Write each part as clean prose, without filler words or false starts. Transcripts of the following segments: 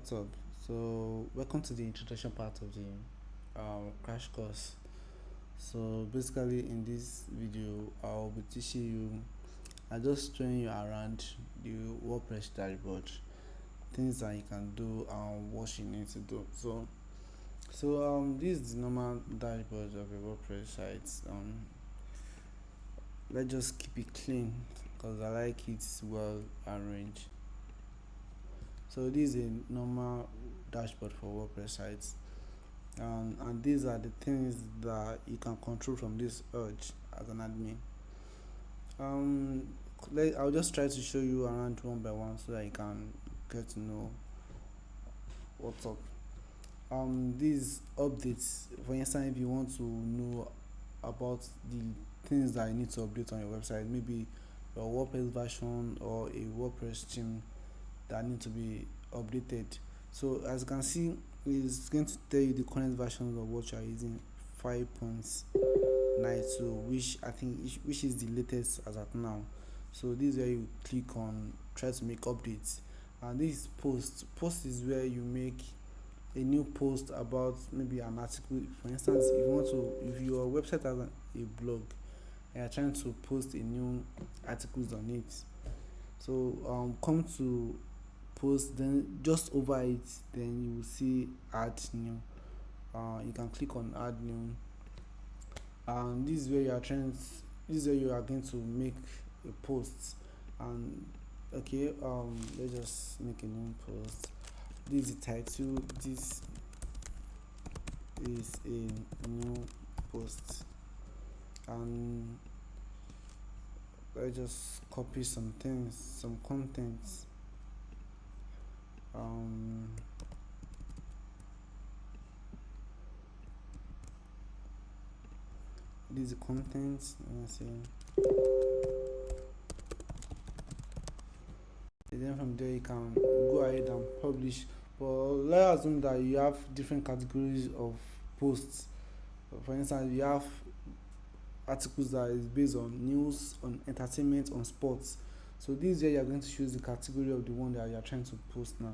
what's up? So welcome to the introduction part of the crash course. So basically in this video I'll be teaching you, I just showing you around the WordPress dashboard, things that you can do and what you need to do. So this is the normal dashboard of a WordPress site. Let's just keep it clean because I like it well arranged. So this is a normal dashboard for WordPress sites, and these are the things that you can control from this urge as an admin. Um, I'll just try to show you around one by one so that you can get to know what's up. These updates, for instance, if you want to know about the things that you need to update on your website, maybe your WordPress version or a WordPress theme that need to be updated. So as you can see, it's going to tell you the current versions of what you are using, 5.92, which I think which is the latest as at now. So this is where you click on try to make updates, and this is post is where you make a new post about maybe an article. For instance, if your website has a blog and you're trying to post a new articles on it, so come to post, then just over it, then you will see add new. You can click on add new, and this is where you are going to make a post. And okay, let's just make a new post. This is the title. This is a new post, and let's just copy some things, some contents. um this is the contents. Let's see. And then from there you can go ahead and publish. But let's assume that you have different categories of posts. For instance, you have articles that is based on news, on entertainment, on sports. So this is where you are going to choose the category of the one that you are trying to post now.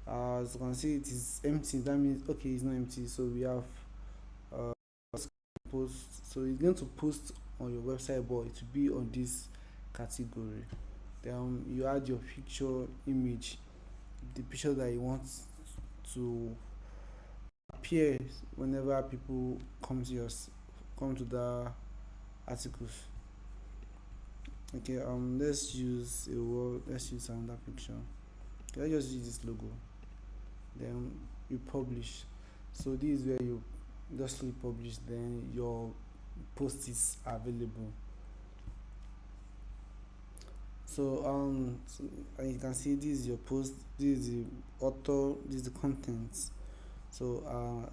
As you can see, it is empty. That means okay, it's not empty. So we have uh, post. So it's going to post on your website, but it will be on this category. Then you add your picture, image, the picture that you want to appear whenever people come to the articles. Okay, let's use a word. Let's use another picture. Let's just use this logo. Then you publish. So this is where you just click publish. Then your post is available. So and you can see this is your post. This is the author. This is the content. So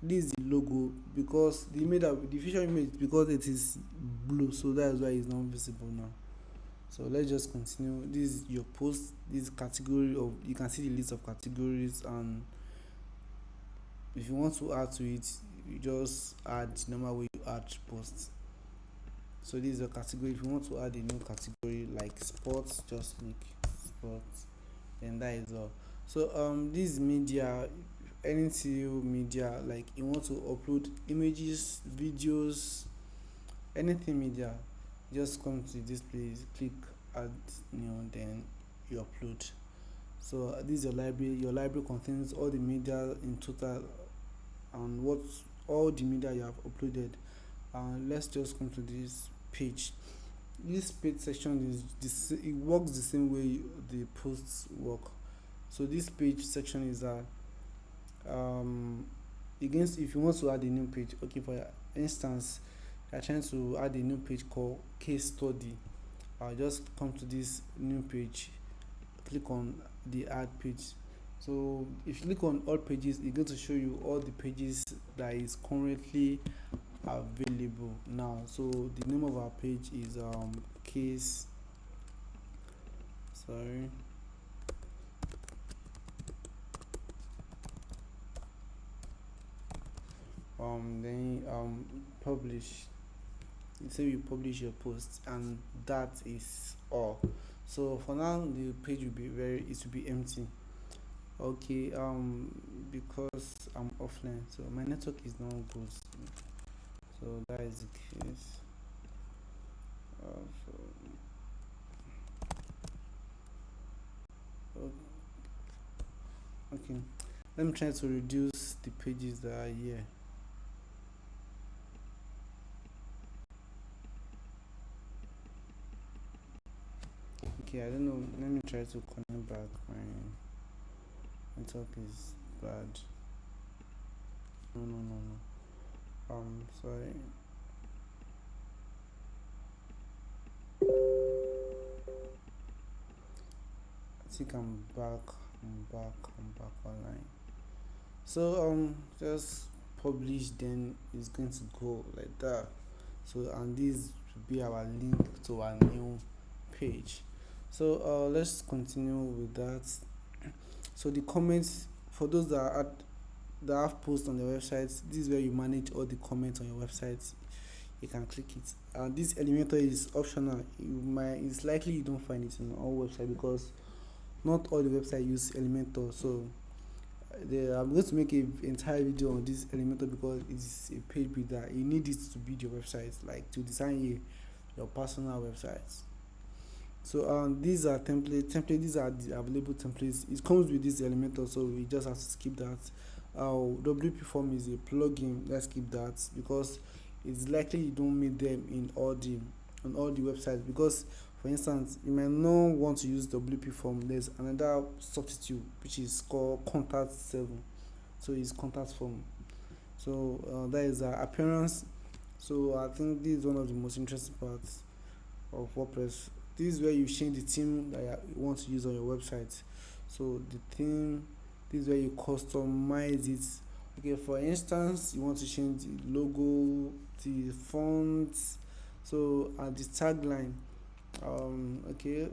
this is the logo, because the visual image, because it is blue, so that's why it's not visible now. So let's just continue. This is your post. This category of, you can see the list of categories, and if you want to add to it, you just add the normal way you add posts. So this is a category. If you want to add a new category like sports, just click sports, and that is all. So this media, anything media, like you want to upload images, videos, anything media, just come to this place, click add new, then you upload. So this is your library. Your library contains all the media in total and what all the media you have uploaded. Let's just come to this page. This page section is this, it works the same way the posts work. So this page section is that against, if you want to add a new page, okay, for instance you're trying to add a new page called case study. I'll just come to this new page, click on the add page. So if you click on all pages, it's going to show you all the pages that is currently available now. So the name of our page is case, sorry, then publish. So you publish your post, and that is all. So for now the page will be empty. Okay, because I'm offline, so my network is not good. So that is the case. So, okay, let me try to reduce the pages that are here. Okay, I don't know. Let me try to connect back. My network is bad. No, no, no, no. Sorry. I think I'm back. I'm back. I'm back online. So just publish. Then it's going to go like that. So and this will be our link to our new page. So let's continue with that. So the comments for those that have posts on their websites, this is where you manage all the comments on your website. You can click it. And this Elementor is optional. It's likely you don't find it in all websites because not all the websites use Elementor. So I'm going to make an entire video on this Elementor because it's a page builder. You need it to build your website, like to design your personal websites. So these are template. These are the available templates. It comes with this Elementor, so we just have to skip that. WP form is a plugin. Let's skip that because it's likely you don't meet them in all the on all the websites. Because for instance, you might not want to use WP form. There's another substitute which is called Contact 7. So it's contact form. So that is appearance. So I think this is one of the most interesting parts of WordPress. This is where you change the theme that you want to use on your website. So the theme, this is where you customize it. Okay, for instance, you want to change the logo, the font, so the tagline. Okay,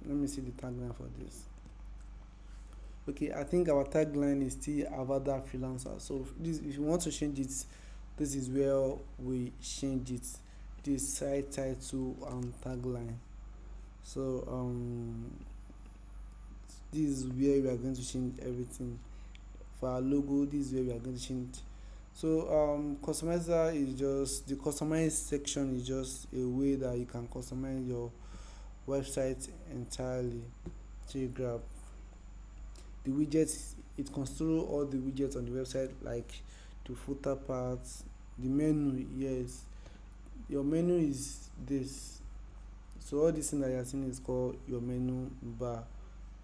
let me see the tagline for this. Okay, I think our tagline is still Avada Freelancer. So if you want to change it, this is where we change it. This site title and tagline. So this is where we are going to change everything. For our logo, this is where we are going to change. So customizer is just the customize section is just a way that you can customize your website entirely. So you grab the widgets, it controls all the widgets on the website like the footer parts, the menu. Yes, your menu is this. So all this thing that you're seeing is called your menu bar,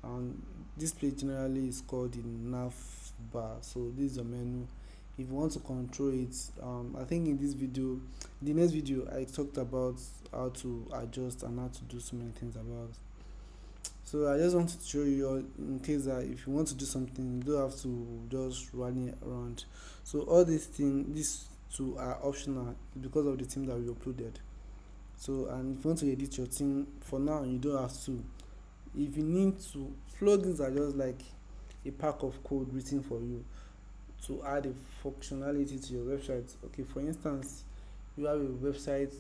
and this place generally is called the nav bar. So this is your menu. If you want to control it, I think in this video, the next video, I talked about how to adjust and how to do so many things about. So I just wanted to show you in case that if you want to do something, you don't have to just run it around. So all these two are optional because of the theme that we uploaded. So and if you want to edit your theme, for now you don't have to. If you need to, plugins are just like a pack of code written for you to add a functionality to your website. Okay, for instance, you have a website,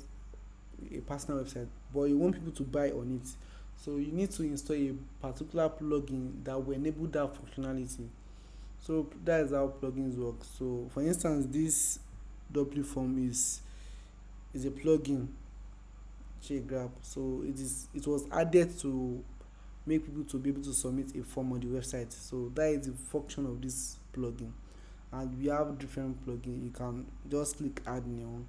a personal website, but you want people to buy on it. So you need to install a particular plugin that will enable that functionality. So that is how plugins work. So for instance, this W form is a plugin grab. So it was added to make people to be able to submit a form on the website. So that is the function of this plugin. And we have different plugins. You can just click add new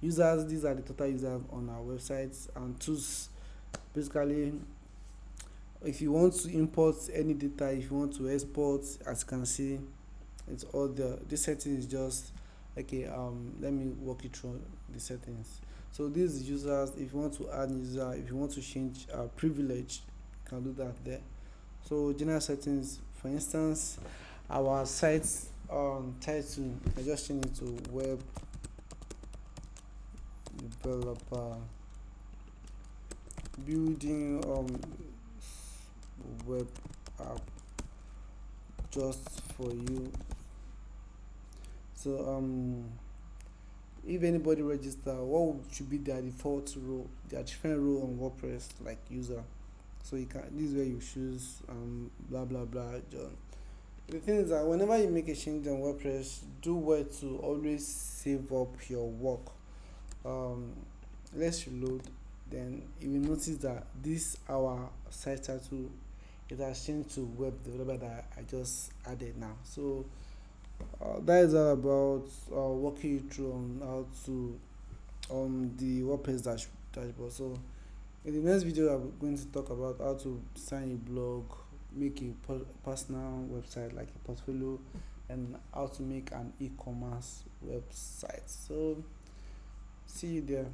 users. These are the total users on our websites and tools. Basically, if you want to import any data, if you want to export, as you can see, it's all there. This setting is just okay. Let me walk you through the settings. So these users, if you want to add user, if you want to change privilege, you can do that there. So general settings, for instance, our site title, I just change it to web developer building web app just for you. So if anybody register, what should be their default role? There are different role on WordPress like user. So you can this is where you choose blah blah blah John. The thing is that whenever you make a change on WordPress, do well to always save up your work. um let's reload. Then you will notice that this our site title, it has changed to web developer that I just added now. So that is all about walking you through on how to the WordPress dashboard. So in the next video, I'm going to talk about how to design a blog, make a personal website like a portfolio, and how to make an e-commerce website. So see you there.